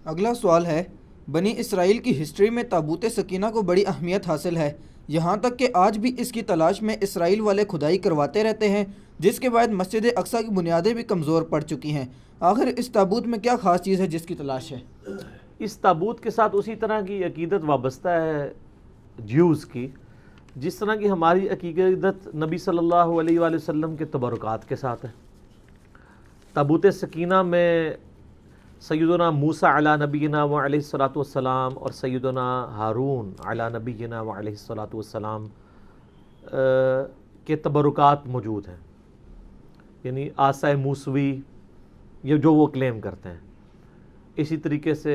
اگلا سوال ہے، بنی اسرائیل کی ہسٹری میں تابوت سکینہ کو بڑی اہمیت حاصل ہے، یہاں تک کہ آج بھی اس کی تلاش میں اسرائیل والے کھدائی کرواتے رہتے ہیں، جس کے بعد مسجد اقصیٰ کی بنیادیں بھی کمزور پڑ چکی ہیں۔ آخر اس تابوت میں کیا خاص چیز ہے جس کی تلاش ہے؟ اس تابوت کے ساتھ اسی طرح کی عقیدت وابستہ ہے جیوز کی، جس طرح کی ہماری عقیدت نبی صلی اللہ علیہ وآلہ وسلم کے تبرکات کے ساتھ ہے۔ تابوت سکینہ میں سیدنا موسیٰ علی نبینا و علیہ الصلاۃ والسلام اور سیدنا ہارون علی نبینا و علیہ الصلاۃ والسلام کے تبرکات موجود ہیں، یعنی عصا موسوی، یہ جو وہ کلیم کرتے ہیں۔ اسی طریقے سے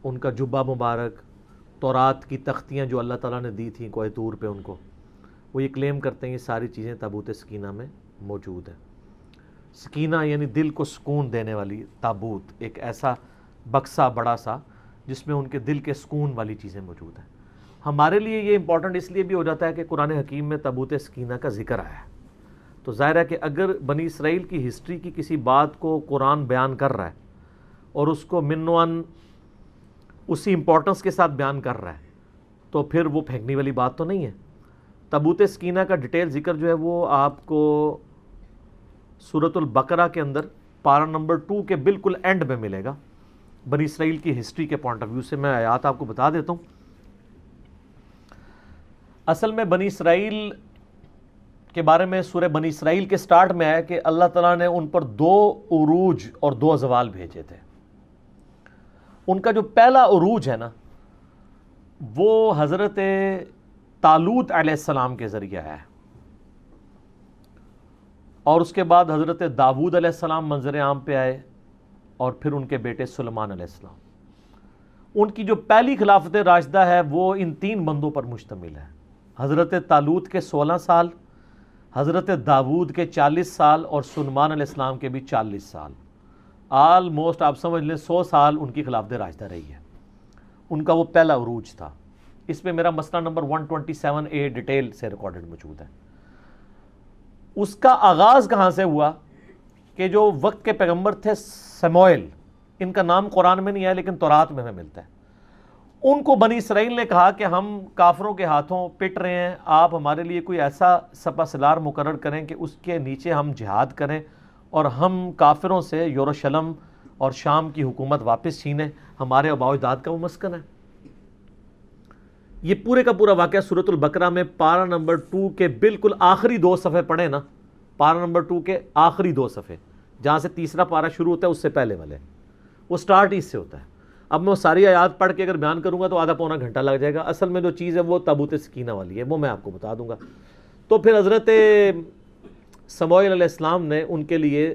ان کا جبہ مبارک، تورات کی تختیاں جو اللہ تعالیٰ نے دی تھیں کوہ طور پہ ان کو، وہ یہ کلیم کرتے ہیں یہ ساری چیزیں تابوت سکینہ میں موجود ہیں۔ سکینہ یعنی دل کو سکون دینے والی تابوت، ایک ایسا بکسا بڑا سا جس میں ان کے دل کے سکون والی چیزیں موجود ہیں۔ ہمارے لیے یہ امپورٹنٹ اس لیے بھی ہو جاتا ہے کہ قرآن حکیم میں تابوت سکینہ کا ذکر آیا ہے، تو ظاہر ہے کہ اگر بنی اسرائیل کی ہسٹری کی کسی بات کو قرآن بیان کر رہا ہے اور اس کو من و عن اسی امپورٹنس کے ساتھ بیان کر رہا ہے، تو پھر وہ پھینکنے والی بات تو نہیں ہے۔ تابوت سکینہ کا ڈیٹیل ذکر جو ہے وہ آپ کو سورۃ البقرہ کے اندر پارہ نمبر 2 کے بالکل اینڈ میں ملے گا۔ بنی اسرائیل کی ہسٹری کے پوائنٹ آف ویو سے میں آیات آپ کو بتا دیتا ہوں۔ اصل میں بنی اسرائیل کے بارے میں سورہ بنی اسرائیل کے سٹارٹ میں ہے کہ اللہ تعالیٰ نے ان پر 2 عروج اور 2 زوال بھیجے تھے۔ ان کا جو پہلا عروج ہے نا، وہ حضرت طالوت علیہ السلام کے ذریعے ہے، اور اس کے بعد حضرت داؤد علیہ السلام منظر عام پہ آئے، اور پھر ان کے بیٹے سلیمان علیہ السلام۔ ان کی جو پہلی خلافت راشدہ ہے وہ ان 3 بندوں پر مشتمل ہے، حضرت طالوت کے 16 سال، حضرت داؤد کے 40 سال، اور سلیمان علیہ السلام کے بھی 40 سال۔ آلموسٹ آپ سمجھ لیں 100 سال ان کی خلافت راشدہ رہی ہے۔ ان کا وہ پہلا عروج تھا۔ اس میں میرا مسئلہ نمبر 127A ڈیٹیل سے ریکارڈڈ موجود ہے۔ اس کا آغاز کہاں سے ہوا کہ جو وقت کے پیغمبر تھے سموئیل، ان کا نام قرآن میں نہیں ہے لیکن تورات میں ہمیں ملتا ہے، ان کو بنی اسرائیل نے کہا کہ ہم کافروں کے ہاتھوں پٹ رہے ہیں، آپ ہمارے لیے کوئی ایسا سپہ سالار مقرر کریں کہ اس کے نیچے ہم جہاد کریں اور ہم کافروں سے یروشلم اور شام کی حکومت واپس چھینیں، ہمارے آباء و اجداد کا وہ مسکن ہے۔ یہ پورے کا پورا واقعہ سورۃ البقرہ میں پارہ نمبر 2 کے بالکل آخری 2 صفحے پڑھیں نا، پارہ نمبر 2 کے آخری 2 صفحے، جہاں سے تیسرا پارہ شروع ہوتا ہے اس سے پہلے والے، وہ سٹارٹ اس سے ہوتا ہے۔ اب میں وہ ساری آیات پڑھ کے اگر بیان کروں گا تو آدھا پونا گھنٹہ لگ جائے گا۔ اصل میں جو چیز ہے وہ تابوت سکینہ والی ہے، وہ میں آپ کو بتا دوں گا۔ تو پھر حضرت سموئیل علیہ السلام نے ان کے لیے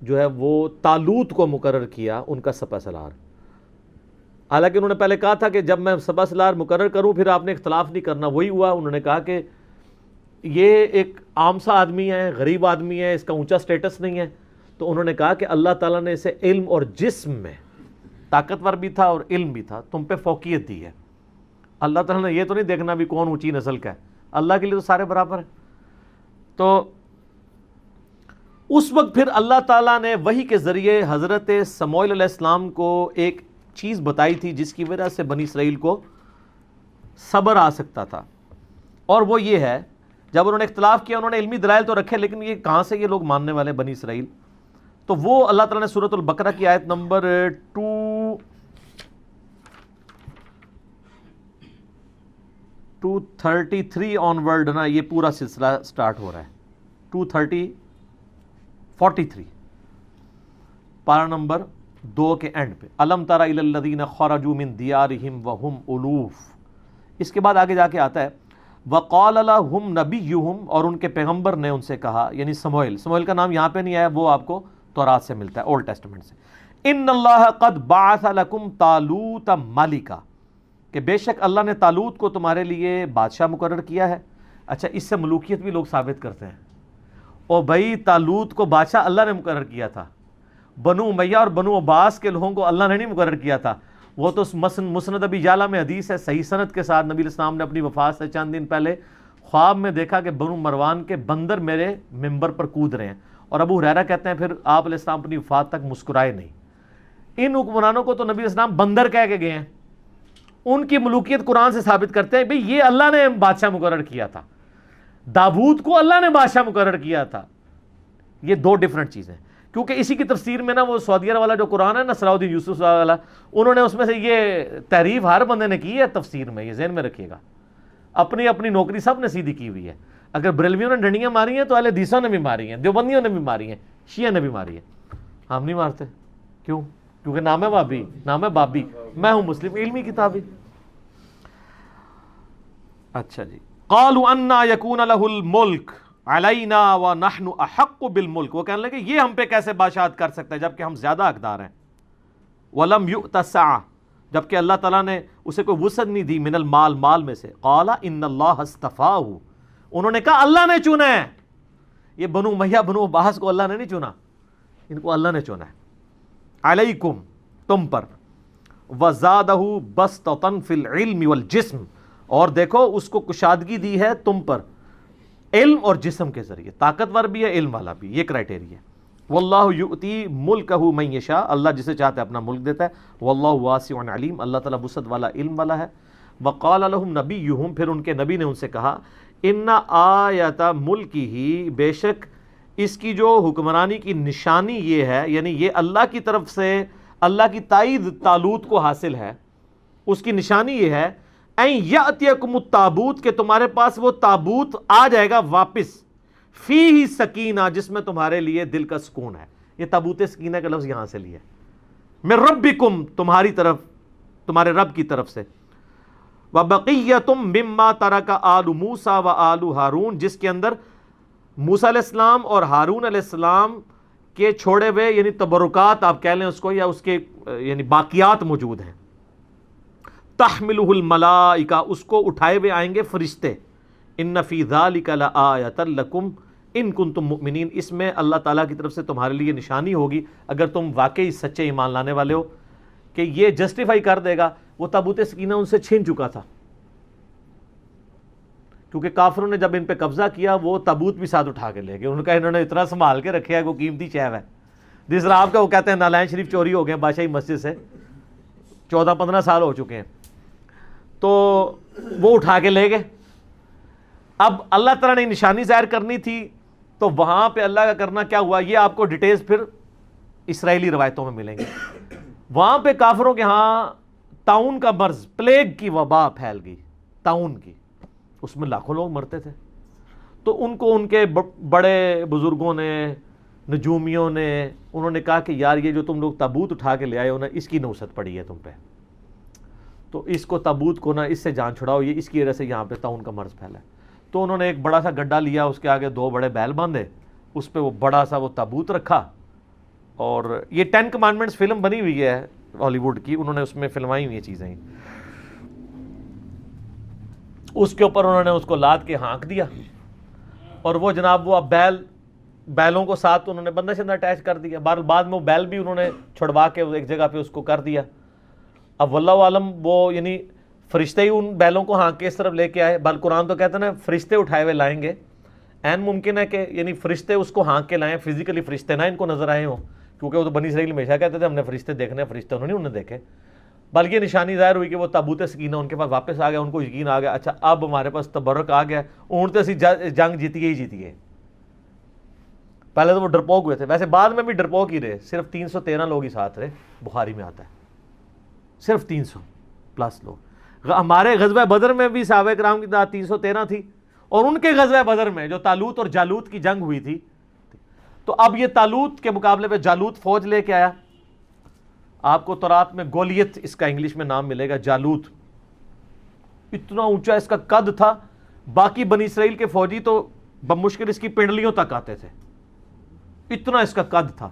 جو ہے وہ طالوت کو مقرر کیا ان کا سپہ سالار۔ حالانکہ انہوں نے پہلے کہا تھا کہ جب میں سپہ سالار مقرر کروں پھر آپ نے اختلاف نہیں کرنا، وہی ہوا۔ انہوں نے کہا کہ یہ ایک عام سا آدمی ہے، غریب آدمی ہے، اس کا اونچا سٹیٹس نہیں ہے، تو انہوں نے کہا کہ اللہ تعالیٰ نے اسے علم اور جسم میں طاقتور بھی تھا اور علم بھی تھا، تم پہ فوقیت دی ہے۔ اللہ تعالیٰ نے یہ تو نہیں دیکھنا بھی کون اونچی نسل کا ہے، اللہ کے لیے تو سارے برابر ہیں۔ تو اس وقت پھر اللہ تعالیٰ نے وحی کے ذریعے حضرت سموئیل علیہ السلام کو ایک چیز بتائی تھی جس کی وجہ سے بنی اسرائیل کو صبر آ سکتا تھا، اور وہ یہ ہے جب انہوں نے اختلاف کیا، انہوں نے علمی دلائل تو رکھے لیکن یہ کہاں سے یہ لوگ ماننے والے بنی اسرائیل، تو وہ اللہ تعالیٰ نے سورۃ البقرہ کی آیت نمبر 233 آن ورڈ نا، یہ پورا سلسلہ سٹارٹ ہو رہا ہے 43 پارہ نمبر 2 کے اینڈ پہ، الم تر الی الذین خرجوا من دیارہم وہم الوف۔ اس کے بعد آگے جا کے آتا ہے وقال لهم نبیہم، اور ان کے پیغمبر نے ان سے کہا، یعنی سموئیل کا نام یہاں پہ نہیں آیا، وہ آپ کو تورات سے ملتا ہے، اولڈ ٹیسٹمنٹ سے۔ ان اللہ قد بعث لکم طالوت ملکا، کہ بے شک اللہ نے طالوت کو تمہارے لیے بادشاہ مقرر کیا ہے۔ اچھا، اس سے ملوکیت بھی لوگ ثابت کرتے ہیں، اور بھائی طالوت کو بادشاہ اللہ نے مقرر کیا تھا، بنو امیہ اور بنو عباس کے لوگوں کو اللہ نے نہیں مقرر کیا تھا۔ وہ تو مسند ابی یعلا میں حدیث ہے صحیح سند کے ساتھ، نبی علیہ السلام نے اپنی وفات سے چند دن پہلے خواب میں دیکھا کہ بنو مروان کے بندر میرے ممبر پر کود رہے ہیں، اور ابو ہریرہ کہتے ہیں پھر آپ علیہ السلام اپنی وفات تک مسکرائے نہیں۔ ان حکمرانوں کو تو نبی علیہ السلام بندر کہہ کے گئے ہیں. ان کی ملوکیت قرآن سے ثابت کرتے ہیں بھئی یہ اللہ نے بادشاہ مقرر کیا تھا, داؤد کو اللہ نے بادشاہ مقرر کیا تھا. یہ دو ڈیفرنٹ چیزیں. کیونکہ اسی کی تفسیر میں نا وہ سعودیہ والا جو قرآن ہے نا, صلاح الدین یوسف والا, انہوں نے اس میں سے یہ تحریف ہر بندے نے کی ہے تفسیر میں, یہ ذہن میں رکھیے گا. اپنی اپنی نوکری سب نے سیدھی کی ہوئی ہے. اگر بریلویوں نے ڈنڈیاں ماری ہیں تو اہل حدیثوں نے بھی ماری ہیں, دیوبندیوں نے بھی ماری ہیں, شیعہ نے بھی ماری ہے. ہم نہیں مارتے. کیوں؟ کیونکہ نام ہے بابی, نام ہے بابی, میں ہوں مسلم, علمی کتابی. اچھا جی. قالوا انا یکون لہ الملک علینا ونحن احق بالملک, وہ کہنے لگے یہ ہم پہ کیسے بادشاہت کر سکتا ہے جبکہ ہم زیادہ حقدار ہیں. ولم یؤت سعہ, جبکہ اللہ تعالیٰ نے اسے کوئی وسعت نہیں دی, من المال, مال میں سے. قال ان اللہ اصطفاہ, انہوں نے کہا اللہ نے چنا ہے. یہ بنو امیہ بنو عباس کو اللہ نے نہیں چنا, ان کو اللہ نے چنا ہے. علیکم, تم پر. وزادہ بسطۃ فی العلم والجسم, اور دیکھو اس کو کشادگی دی ہے تم پر علم اور جسم کے ذریعے, طاقتور بھی ہے علم والا بھی, یہ کرائٹیریا ہے. واللہ یؤتی ملکہ من یشاء, اللہ جسے چاہتا ہے اپنا ملک دیتا ہے. واللہ واسع علیم, اللہ تعالیٰ وسعت والا علم والا ہے. وقال لهم نبیہم, پھر ان کے نبی نے ان سے کہا, ان آیت ملکہ, بے شک اس کی جو حکمرانی کی نشانی یہ ہے, یعنی یہ اللہ کی طرف سے اللہ کی تائید طالوت کو حاصل ہے, اس کی نشانی یہ ہے این یاتیکم التابوت, کہ تمہارے پاس وہ تابوت آ جائے گا واپس, فیہ سکینہ, جس میں تمہارے لیے دل کا سکون ہے. یہ تابوت سکینہ کا لفظ یہاں سے لیا ہے, من ربکم, تمہاری طرف, تمہارے رب کی طرف سے. وبقیۃ مما ترک آل موسیٰ و آل ہارون, جس کے اندر موسیٰ علیہ السلام اور ہارون علیہ السلام کے چھوڑے ہوئے یعنی تبرکات آپ کہہ لیں اس کو, یا اس کے یعنی باقیات موجود ہیں. تحملہ الملائکہ, اس کو اٹھائے ہوئے آئیں گے فرشتے. ان فی ذلک لآیۃ لکم ان کنتم مؤمنین, اس میں اللہ تعالیٰ کی طرف سے تمہارے لیے نشانی ہوگی اگر تم واقعی سچے ایمان لانے والے ہو. کہ یہ جسٹیفائی کر دے گا, وہ تابوت سکینہ ان سے چھین چکا تھا, کیونکہ کافروں نے جب ان پہ قبضہ کیا وہ تابوت بھی ساتھ اٹھا کے لے گئے. ان کا انہوں نے اتنا سنبھال کے رکھا ہے وہ قیمتی چیز ہے. جس طرح آپ کا وہ کہتے ہیں نالائن شریف چوری ہو گئے بادشاہی مسجد سے, 14-15 سال ہو چکے ہیں, تو وہ اٹھا کے لے گئے. اب اللہ تعالیٰ نے نشانی ظاہر کرنی تھی, تو وہاں پہ اللہ کا کرنا کیا ہوا, یہ آپ کو ڈیٹیلز پھر اسرائیلی روایتوں میں ملیں گے. وہاں پہ کافروں کے ہاں طاعون کا مرض, پلیگ کی وبا پھیل گئی, طاعون کی, اس میں لاکھوں لوگ مرتے تھے. تو ان کو ان کے بڑے بزرگوں نے, نجومیوں نے, انہوں نے کہا کہ یار یہ جو تم لوگ تابوت اٹھا کے لے آئے ہو نا, اس کی نوست پڑی ہے تم پہ, تو اس کو تابوت کو نا اس سے جان چھڑاؤ, یہ اس کی وجہ سے یہاں پہ طاعون کا مرض پھیلا ہے. تو انہوں نے ایک بڑا سا گڈھا لیا, اس کے آگے 2 بڑے بیل باندھے, اس پہ وہ بڑا سا وہ تابوت رکھا. اور یہ 10 کمانڈمنٹس فلم بنی ہوئی ہے ہالی ووڈ کی, انہوں نے اس میں فلمائی ہوئی چیزیں, اس کے اوپر انہوں نے اس کو لاد کے ہانک دیا. اور وہ جناب وہ اب بیلوں کو ساتھ انہوں نے بندہ شندہ اٹیچ کر دیا. بعد میں وہ بیل بھی انہوں نے چھڑوا کے ایک جگہ پہ اس کو کر دیا. اب واللہ عالم وہ یعنی فرشتے ہی ان بیلوں کو ہانک کے اس طرف لے کے آئے. بل قرآن تو کہتے ہیں نا فرشتے اٹھائے ہوئے لائیں گے, این ممکن ہے کہ یعنی فرشتے اس کو ہانک کے لائیں, فزیکلی فرشتے نہ ان کو نظر آئے ہوں, کیونکہ وہ تو بنی اسرائیل ہمیشہ کہتے تھے ہم نے فرشتے دیکھنے, فرشتے انہوں نے دیکھے. بلکہ نشانی ظاہر ہوئی کہ وہ تابوت سکینہ ان کے پاس واپس آ گیا, ان کو یقین آ گیا اچھا اب ہمارے پاس تبرک آ گیا, اونٹتے اسی جنگ جیتی گئی. پہلے تو وہ ڈرپوک ہوئے تھے, ویسے بعد میں بھی ڈرپوک ہی رہے, صرف 313 لوگ ہی ساتھ رہے, بخاری میں آتا ہے صرف 300+ لوگ. ہمارے غزوہ بدر میں بھی صحابہ کرام کی تعداد 313 تھی, اور ان کے غزوہ بدر میں جو طالوت اور جالوت کی جنگ ہوئی تھی, تو اب یہ طالوت کے مقابلے پہ جالوت فوج لے کے آیا. آپ کو تورات میں گولیت اس کا انگلش میں نام ملے گا, جالوت. اتنا اونچا اس کا قد تھا, باقی بنی اسرائیل کے فوجی تو بمشکل اس کی پنڈلیوں تک آتے تھے, اتنا اس کا قد تھا.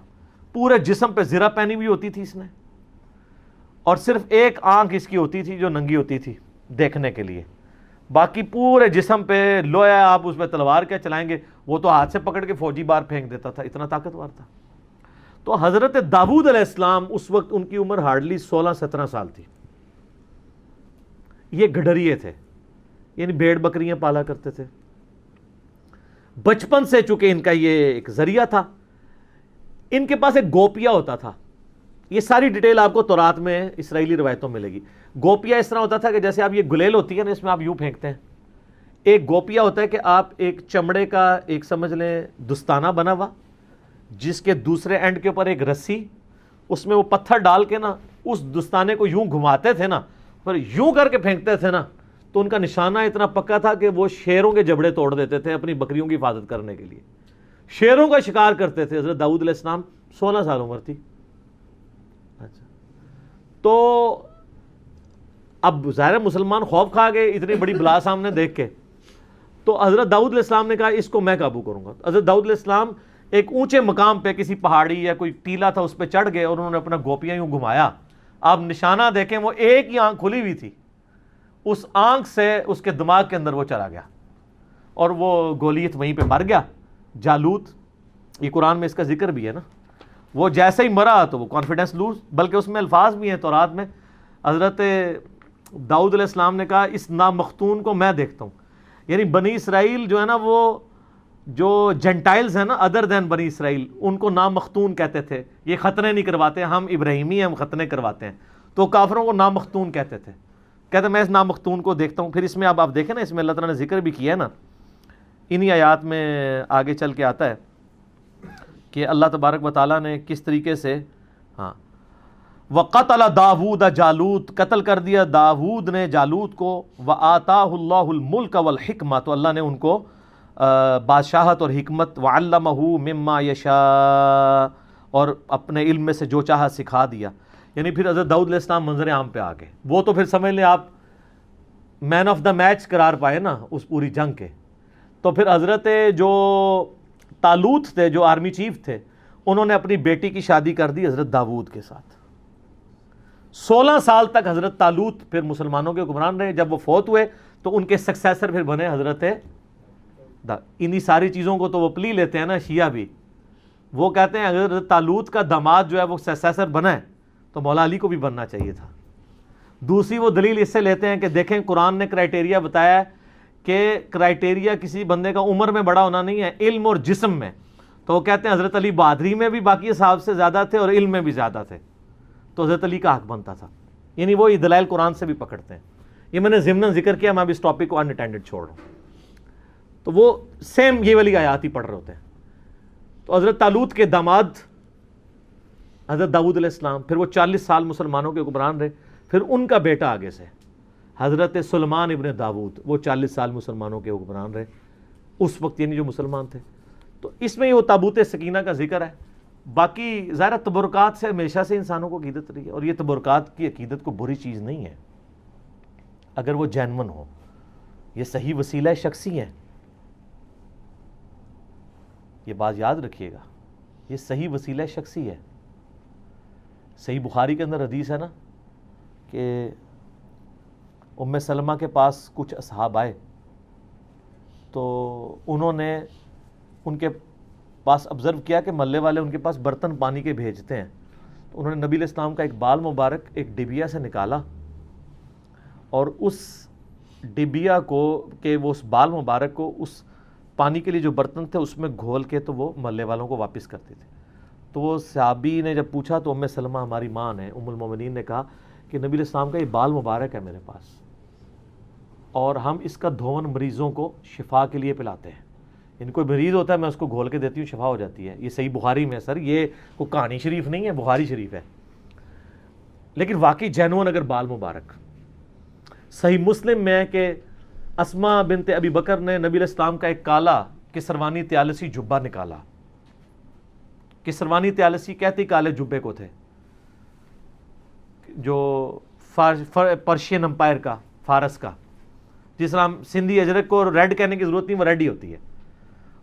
پورے جسم پہ زرہ پہنی ہوئی ہوتی تھی اس نے, اور صرف ایک آنکھ اس کی ہوتی تھی جو ننگی ہوتی تھی دیکھنے کے لیے, باقی پورے جسم پہ لویا. آپ اس پہ تلوار کیا چلائیں گے, وہ تو ہاتھ سے پکڑ کے فوجی بار پھینک دیتا تھا, اتنا طاقتور تھا. تو حضرت داؤد علیہ السلام اس وقت ان کی عمر ہارڈلی 16-17 سال تھی. یہ گڈریے تھے, یعنی بھیڑ بکریاں پالا کرتے تھے بچپن سے, چونکہ ان کا یہ ایک ذریعہ تھا. ان کے پاس ایک گوپیا ہوتا تھا, یہ ساری ڈیٹیل آپ کو تورات میں اسرائیلی روایتوں میں ملے گی. گوپیا اس طرح ہوتا تھا کہ جیسے آپ یہ گلیل ہوتی ہے نا، اس میں آپ یوں پھینکتے ہیں. ایک گوپیا ہوتا ہے کہ آپ ایک چمڑے کا ایک سمجھ لیں دستانہ بنا ہوا، جس کے دوسرے اینڈ کے اوپر ایک رسی، اس میں وہ پتھر ڈال کے نا اس دستانے کو یوں گھماتے تھے نا، پر یوں کر کے پھینکتے تھے نا، تو ان کا نشانہ اتنا پکا تھا کہ وہ شیروں کے جبڑے توڑ دیتے تھے اپنی بکریوں کی حفاظت کرنے کے لیے. شیروں کا شکار کرتے تھے. حضرت داؤد علیہ السلام 16 سال عمر تھی. اچھا، تو اب ظاہر مسلمان خوف کھا گئے اتنی بڑی بلا سامنے دیکھ کے. تو حضرت داؤد علیہ السلام نے کہا اس کو میں قابو کروں گا. حضرت داؤد علیہ السلام ایک اونچے مقام پہ کسی پہاڑی یا کوئی ٹیلا تھا اس پہ چڑھ گئے اور انہوں نے اپنا گوپیا یوں گھمایا. آپ نشانہ دیکھیں وہ ایک ہی آنکھ کھلی ہوئی تھی، اس آنکھ سے اس کے دماغ کے اندر وہ چلا گیا اور وہ گولیت وہیں پہ مر گیا. جالوت، یہ قرآن میں اس کا ذکر بھی ہے نا، وہ جیسے ہی مرا تو وہ کانفیڈنس لوز، بلکہ اس میں الفاظ بھی ہیں تورات میں. حضرت داؤد علیہ السلام نے کہا اس نامختون کو میں دیکھتا ہوں. یعنی بنی اسرائیل جو ہے نا، وہ جو جنٹائلز ہیں نا ادر دین بنی اسرائیل، ان کو نامختون کہتے تھے. یہ ختنے نہیں کرواتے، ہم ابراہیمی ہیں، ہم ختنے کرواتے ہیں. تو کافروں کو نامختون کہتے تھے. کہتے میں اس نامختون کو دیکھتا ہوں. پھر اس میں اب آپ دیکھیں نا، اس میں اللہ تعالیٰ نے ذکر بھی کیا ہے نا، انہی آیات میں آگے چل کے آتا ہے کہ اللہ تبارک و تعالیٰ نے کس طریقے سے وَقَتَلَ دَاوُودَ جالوت، قتل کر دیا داود نے جالوت کو. وَآتَاهُ اللَّهُ الْمُلْكَ وَالْحِكْمَةَ، تو اللہ نے ان کو بادشاہت اور حکمت. وَعَلَّمَهُ مِمَّا يَشَاءُ، اور اپنے علم میں سے جو چاہا سکھا دیا. یعنی پھر حضرت داؤد علیہ السلام منظر عام پہ آ گئے. وہ تو پھر سمجھ لیں آپ مین آف دا میچ قرار پائے نا اس پوری جنگ کے. تو پھر حضرت جو طالوت تھے، جو آرمی چیف تھے، انہوں نے اپنی بیٹی کی شادی کر دی حضرت داود کے ساتھ. 16 سال تک حضرت طالوت پھر مسلمانوں کے حکمران رہے. جب وہ فوت ہوئے تو ان کے سکسیسر پھر بنے حضرت انہی ساری چیزوں کو تو وہ پلی لیتے ہیں نا شیعہ بھی. وہ کہتے ہیں حضرت طالوت کا داماد جو ہے وہ سکسیسر بنا ہے تو مولا علی کو بھی بننا چاہیے تھا. دوسری وہ دلیل اس سے لیتے ہیں کہ دیکھیں قرآن نے کرائٹیریا بتایا ہے کہ کرائٹیریا کسی بندے کا عمر میں بڑا ہونا نہیں ہے، علم اور جسم میں. تو وہ کہتے ہیں حضرت علی بہادری میں بھی باقی اصحاب سے زیادہ تھے اور علم میں بھی زیادہ تھے، تو حضرت علی کا حق بنتا تھا. یعنی وہ دلائل قرآن سے بھی پکڑتے ہیں. یہ میں نے ضمناً ذکر کیا، میں اب اس ٹاپک کو اناٹینڈڈ چھوڑ رہا ہوں. تو وہ سیم یہ والی آیات ہی پڑھ رہے ہوتے ہیں. تو حضرت طالوت کے داماد حضرت داؤد علیہ السلام، پھر وہ 40 سال مسلمانوں کے حکمران رہے. پھر ان کا بیٹا آگے سے حضرت سلیمان ابن داود، وہ 40 سال مسلمانوں کے حکمران رہے اس وقت، یعنی جو مسلمان تھے. تو اس میں یہ وہ تابوت سکینہ کا ذکر ہے. باقی ظاہر تبرکات سے ہمیشہ سے انسانوں کو عقیدت رہی ہے، اور یہ تبرکات کی عقیدت کو بری چیز نہیں ہے اگر وہ جینون ہو. یہ صحیح وسیلہ شخصی ہیں، یہ بات یاد رکھیے گا، یہ صحیح وسیلہ شخصی ہے. صحیح بخاری کے اندر حدیث ہے نا کہ ام سلمہ کے پاس کچھ اصحاب آئے تو انہوں نے ان کے پاس آبزرو کیا کہ محلے والے ان کے پاس برتن پانی کے بھیجتے ہیں. تو انہوں نے نبی علیہ السلام کا ایک بال مبارک ایک ڈبیا سے نکالا اور اس ڈبیا کو کہ وہ اس بال مبارک کو اس پانی کے لیے جو برتن تھے اس میں گھول کے تو وہ محلے والوں کو واپس کرتے تھے. تو وہ صحابی نے جب پوچھا تو ام سلمہ ہماری ماں نے، ام المومنین نے کہا کہ نبی علیہ السلام کا یہ بال مبارک ہے میرے پاس، اور ہم اس کا دھون مریضوں کو شفا کے لیے پلاتے ہیں. ان کوئی مریض ہوتا ہے میں اس کو گھول کے دیتی ہوں، شفا ہو جاتی ہے. یہ صحیح بخاری میں ہے سر، یہ کوئی کہانی شریف نہیں ہے، بخاری شریف ہے. لیکن واقعی جینون اگر بال مبارک. صحیح مسلم میں ہے کہ اسما بنت ابی بکر نے نبی علیہ السلام کا ایک کالا کسروانی طیالسی جبہ نکالا. کسروانی طیالسی کہتے کالے جبے کو تھے، جو پرشین امپائر کا، فارس کا، جس طرح سندھی اجرک کو ریڈ کہنے کی ضرورت نہیں، وہ ریڈ ہی ہوتی ہے.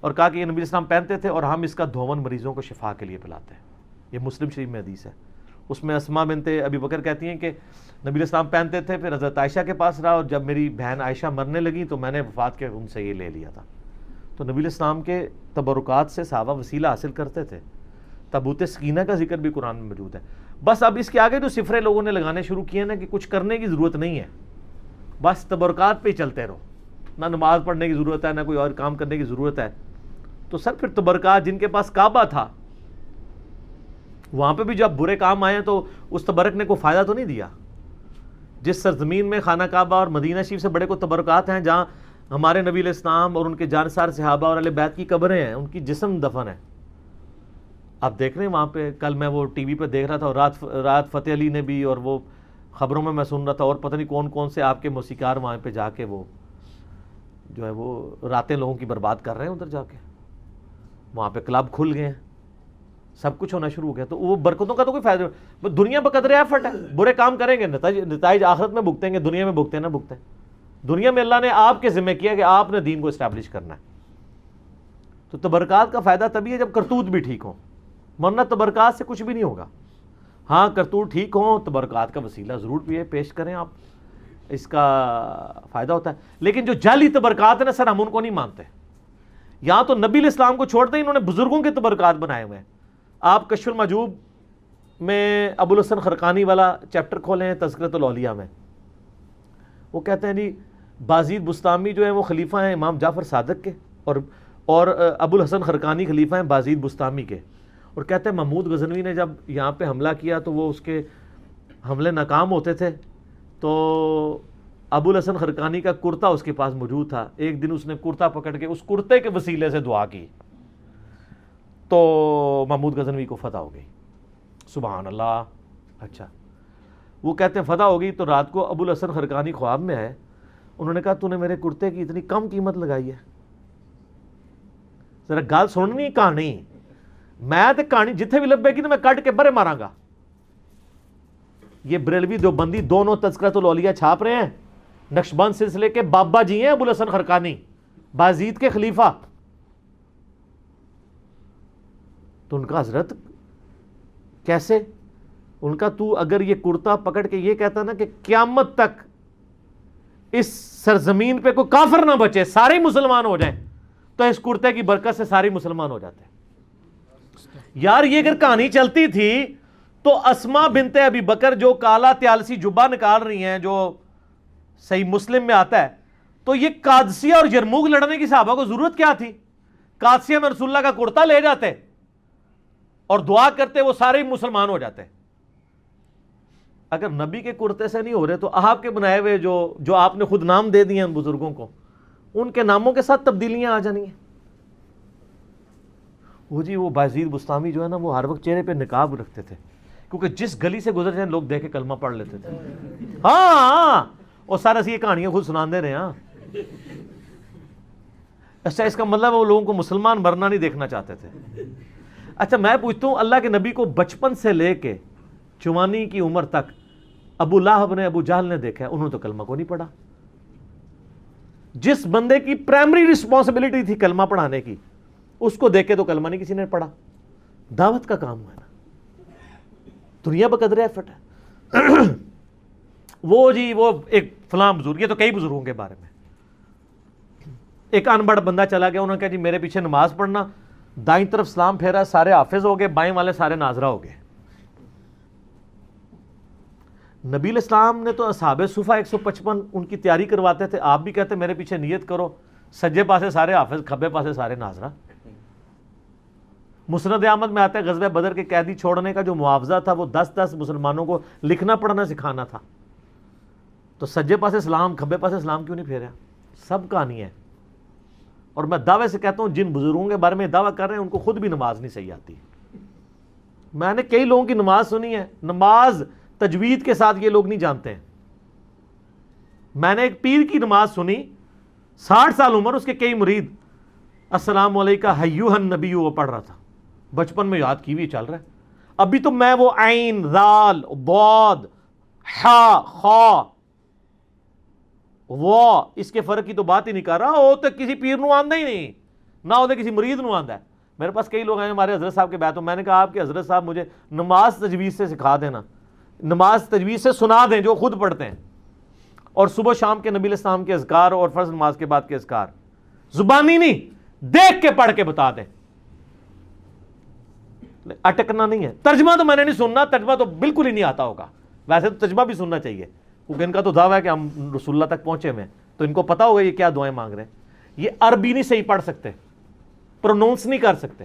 اور کہا کہ یہ نبی علیہ السلام پہنتے تھے اور ہم اس کا دھون مریضوں کو شفا کے لیے پلاتے ہیں. یہ مسلم شریف میں حدیث ہے. اس میں اسما بنت ابی بکر کہتی ہیں کہ نبی علیہ السلام پہنتے تھے، پھر حضرت عائشہ کے پاس رہا، اور جب میری بہن عائشہ مرنے لگی تو میں نے وفات کے ان سے یہ لے لیا تھا. تو نبی علیہ السلام کے تبرکات سے صحابہ وسیلہ حاصل کرتے تھے. تابوت سکینہ کا ذکر بھی قرآن میں موجود ہے. بس اب اس کے آگے جو صفرے لوگوں نے لگانے شروع کیے نا کہ کچھ کرنے کی ضرورت نہیں ہے، بس تبرکات پہ ہی چلتے رہو، نہ نماز پڑھنے کی ضرورت ہے، نہ کوئی اور کام کرنے کی ضرورت ہے. تو سر پھر تبرکات، جن کے پاس کعبہ تھا وہاں پہ بھی جب برے کام آئے ہیں تو اس تبرک نے کوئی فائدہ تو نہیں دیا. جس سرزمین میں خانہ کعبہ اور مدینہ شریف سے بڑے کو تبرکات ہیں، جہاں ہمارے نبی علیہ السلام اور ان کے جانسار صحابہ اور اہل بیت کی قبریں ہیں، ان کی جسم دفن ہے. آپ دیکھ رہے ہیں وہاں پہ، کل میں وہ ٹی وی پہ دیکھ رہا تھا، اور رات فتح علی نے بھی، اور وہ خبروں میں سن رہا تھا، اور پتہ نہیں کون کون سے آپ کے موسیقار وہاں پہ جا کے وہ جو ہے وہ راتیں لوگوں کی برباد کر رہے ہیں ادھر جا کے. وہاں پہ کلب کھل گئے ہیں، سب کچھ ہونا شروع ہو گیا. تو وہ برکتوں کا تو کوئی فائدہ نہیں. دنیا بقدر ایفرٹ ہے، برے کام کریں گے نتائج آخرت میں بھگتیں گے، دنیا میں بھگتے نہ بھگتے. دنیا میں اللہ نے آپ کے ذمہ کیا کہ آپ نے دین کو اسٹیبلش کرنا ہے. تو تبرکات کا فائدہ تبھی ہے جب کرتوت بھی ٹھیک ہوں، ورنہ تبرکات سے کچھ بھی نہیں ہوگا. ہاں کرتوت ٹھیک ہوں، تبرکات کا وسیلہ ضرور پیش کریں آپ، اس کا فائدہ ہوتا ہے. لیکن جو جعلی تبرکات ہیں نا سر، ہم ان کو نہیں مانتے. یہاں تو نبی علیہ السلام کو چھوڑتے ہی انہوں نے بزرگوں کے تبرکات بنائے ہوئے ہیں. آپ کشف المحجوب میں ابو الحسن خرقانی والا چیپٹر کھولیں ہیں تذکرۃ الاولیاء میں، وہ کہتے ہیں جی بازید بستامی جو ہیں وہ خلیفہ ہیں امام جعفر صادق کے، اور ابو الحسن خرقانی خلیفہ ہیں بازید بستامی کے. اور کہتے ہیں محمود غزنوی نے جب یہاں پہ حملہ کیا تو وہ اس کے حملے ناکام ہوتے تھے، تو ابو الحسن خرقانی کا کرتا اس کے پاس موجود تھا. ایک دن اس نے کرتا پکڑ کے اس کرتے کے وسیلے سے دعا کی تو محمود غزنوی کو فتح ہو گئی. سبحان اللہ. اچھا، وہ کہتے ہیں فتح ہو گئی تو رات کو ابو الحسن خرقانی خواب میں آئے. انہوں نے کہا تو نے میرے کرتے کی اتنی کم قیمت لگائی ہے، ذرا گال سننی کہانی، میں تے کہانی جتھے بھی لبے گی تو میں کٹ کے برے ماراں گا. یہ بریلوی دیوبندی دونوں تذکرۃ الاولیاء چھاپ رہے ہیں. نقشبند سلسلے کے بابا جی ہیں ابو الحسن خرقانی، بازید کے خلیفہ. تو ان کا حضرت کیسے، ان کا تو اگر یہ کرتا پکڑ کے یہ کہتا نا کہ قیامت تک اس سرزمین پہ کوئی کافر نہ بچے، سارے مسلمان ہو جائیں، تو اس کرتے کی برکت سے سارے مسلمان ہو جاتے ہیں. یار یہ اگر کہانی چلتی تھی تو اسما بنت ابی بکر جو کالا تیالسی جبہ نکال رہی ہیں، جو صحیح مسلم میں آتا ہے، تو یہ قادسیہ اور یرموک لڑنے کی صحابہ کو ضرورت کیا تھی؟ قادسیہ میں رسول اللہ کا کرتا لے جاتے اور دعا کرتے، وہ سارے مسلمان ہو جاتے. اگر نبی کے کرتے سے نہیں ہو رہے تو آپ کے بنائے ہوئے جو آپ نے خود نام دے دیے ہیں بزرگوں کو، ان کے ناموں کے ساتھ تبدیلیاں آ جانی ہیں. وہ جی وہ بازید بستامی جو ہے نا، وہ ہر وقت چہرے پہ نقاب رکھتے تھے، کیونکہ جس گلی سے گزر جائیں لوگ دیکھ کے کلمہ پڑھ لیتے تھے. ہاں اور سارا سی یہ کہانیاں خود سناندے رہے. ہاں اچھا، اس کا مطلب وہ لوگوں کو مسلمان مرنا نہیں دیکھنا چاہتے تھے. اچھا میں پوچھتا ہوں، اللہ کے نبی کو بچپن سے لے کے جوانی کی عمر تک ابو لہب نے، ابو جہل نے دیکھا ہے، انہوں نے تو کلمہ کو نہیں پڑھا. جس بندے کی پرائمری رسپانسبلٹی تھی کلمہ پڑھانے کی، اس کو دیکھ کے تو کلمہ نہیں کسی نے پڑھا. دعوت کا کام ہے نا، دنیا بقدر ایفٹ ہے. وہ جی وہ ایک فلاں بزرگ، یہ تو کئی بزرگوں کے بارے میں، ایک انبڑ بندہ چلا گیا، انہوں نے کہا جی میرے پیچھے نماز پڑھنا، دائیں طرف سلام پھیرا، سارے حافظ ہو گئے، بائیں والے سارے ناظرہ ہو گئے. نبی علیہ السلام نے تو اصحاب صفہ 155 ان کی تیاری کرواتے تھے، آپ بھی کہتے میرے پیچھے نیت کرو، سجے پاسے سارے حافظ، کھبے پاسے سارے ناظرہ. مسند احمد میں آتا ہے غزوہ بدر کے قیدی چھوڑنے کا جو معاوضہ تھا وہ 10 مسلمانوں کو لکھنا پڑھنا سکھانا تھا. تو سجے پاسے سلام، کھبے پاسے سلام کیوں نہیں پھیرا؟ سب کہانی ہے. اور میں دعوے سے کہتا ہوں جن بزرگوں کے بارے میں دعویٰ کر رہے ہیں ان کو خود بھی نماز نہیں صحیح آتی. میں نے کئی لوگوں کی نماز سنی ہے، نماز تجوید کے ساتھ یہ لوگ نہیں جانتے ہیں. میں نے ایک پیر کی نماز سنی، 60 سال عمر، اس کے کئی مرید، السلام علیکہ ایھا النبی، وہ پڑھ رہا تھا، بچپن میں یاد کی ہوئی چل رہا ہے. ابھی تو میں وہ عین، ذال، ضاد، حا، خا، وہ اس کے فرق کی تو بات ہی نہیں کر رہا. وہ تو کسی پیر نو آندہ ہی نہیں، نہ وہ تو کسی مرید نو آندہ ہے. میرے پاس کئی لوگ ہیں ہمارے حضرت صاحب کے بیعت ہوں، میں نے کہا آپ کے حضرت صاحب مجھے نماز تجوید سے سکھا دینا، نماز تجوید سے سنا دیں جو خود پڑھتے ہیں، اور صبح شام کے نبی علیہ السلام کے اذکار اور فرض نماز کے بعد کے اذکار زبانی نہیں، دیکھ کے پڑھ کے بتا دیں. اٹکنا نہیں ہے. ترجمہ تو میں نے نہیں سننا، ترجمہ تو بالکل ہی نہیں آتا ہوگا. ویسے تو ترجمہ بھی سننا چاہیے، کیونکہ ان کا تو دعویٰ ہے کہ ہم رسول اللہ تک پہنچے ہوئے ہیں، تو ان کو پتا ہوگا یہ کیا دعائیں مانگ رہے ہیں. یہ عربی نہیں صحیح پڑھ سکتے، پرونونس نہیں کر سکتے.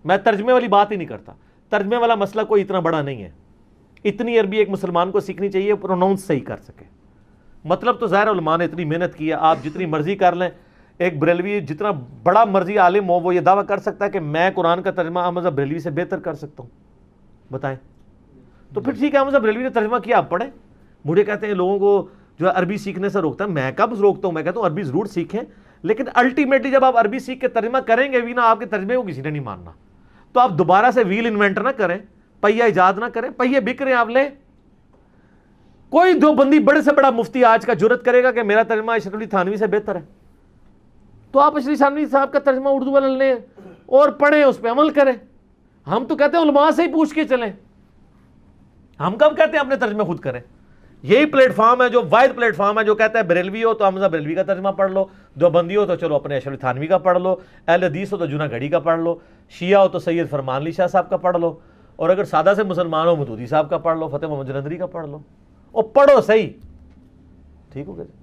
میں ترجمے والی بات ہی نہیں کرتا، ترجمے والا مسئلہ کوئی اتنا بڑا نہیں ہے، اتنی عربی ایک مسلمان کو سیکھنی چاہیے پروناؤنس صحیح کر سکے۔ مطلب تو ظاہر علماء نے اتنی محنت کی ہے، آپ جتنی مرضی کر لیں، ایک بریلوی جتنا بڑا مرضی عالم ہو وہ یہ دعویٰ کر سکتا ہے کہ میں قرآن کا ترجمہ احمد صاحب بریلوی سے بہتر کر سکتا ہوں، بتائیں؟ تو پھر ٹھیک ہے، احمد صاحب بریلوی نے ترجمہ کیا، آپ پڑھیں۔ مجھے کہتے ہیں لوگوں کو جو ہے عربی سیکھنے سے روکتا ہے، میں کب روکتا ہوں؟ میں کہتا ہوں عربی ضرور سیکھیں، لیکن الٹیمیٹلی جب آپ عربی سیکھ کے ترجمہ کریں گے بھی نا، آپ کے ترجمے کو کسی نے نہیں ماننا، تو آپ دوبارہ سے ویل انوینٹ نہ کریں، پہیہ ایجاد نہ کریں، پہیے بک رہے ہیں آپ لیں۔ کوئی دو بندی بڑے سے بڑا مفتی آج کا جرت کرے گا کہ میرا ترجمہ اشرف علی تھانوی سے بہتر ہے، تو آپ اشرف علی تھانوی صاحب کا ترجمہ اردو والا لیں اور پڑھیں، اس پہ عمل کریں۔ ہم تو کہتے ہیں علماء سے ہی پوچھ کے چلیں، ہم کب کہتے ہیں اپنے ترجمے خود کریں؟ یہی پلیٹ فارم ہے جو واحد پلیٹ فارم ہے جو کہتا ہے بریلوی ہو تو حمزہ بریلوی کا ترجمہ پڑھ لو، دیوبندی ہو تو چلو اپنے اشرف تھانوی کا پڑھ لو، اہل حدیث ہو تو جناح گھڑی کا پڑھ لو، شیعہ ہو تو سید فرمان علی شاہ صاحب کا پڑھ لو، اور اگر سادہ سے مسلمان ہو مودودی صاحب کا پڑھ لو، فتح محمد جلندری کا پڑھ لو، اور پڑھو صحیح، ٹھیک ہو گیا۔